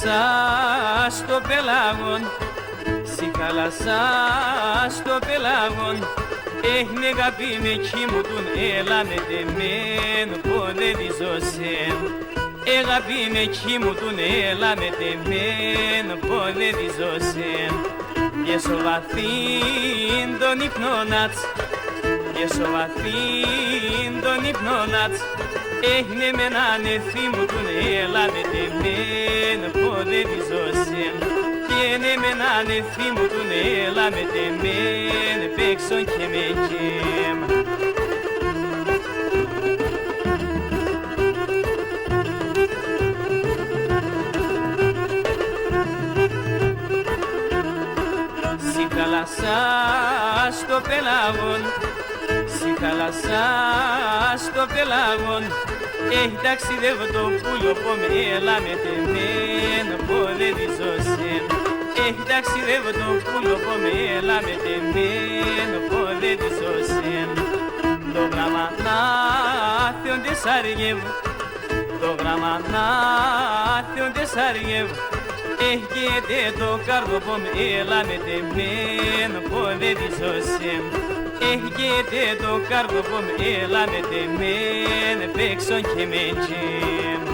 θάλασσα στο πελάγον, στη θάλασσα στο πελάγον, έχει αγάπη με κοιμουτούν, έλα με τεμέν, πόνε διζωσέν. Αγάπη με κοιμουτούν, έλα με τεμέν, πόνε διζωσέν. Πιέσω βαθύν τον ύπνονατς, πιέσω βαθύν τον ύπνονατς, έχουνε με να νεθίμουτουν, έλα με τεμέν, πόνε διζωσέν. Πιένε με να νεθίμουτουν, έλα με τεμέν, παίξον και με κέμ. Στη θάλασσα στο πελάγον, στη θάλασσα στο πελάγον, έχει ταξιδεύω το πουλο πόμε, έλα με τεμέν, πόνε διζωσέν. Έχει ταξιδεύω το πουλο πόμε, έλα με τεμέν, πόνε διζωσέν. Το γράμμα να θειον τες αργεύω, το γράμμα να θειον τες αργεύω, έχετε το κάρδο πόμε, έλα με τεμέν, πόνε διζωσέν. Έχετε το κάρδο πόμε, έλα με τεμέν, παίξον και με τζέμ.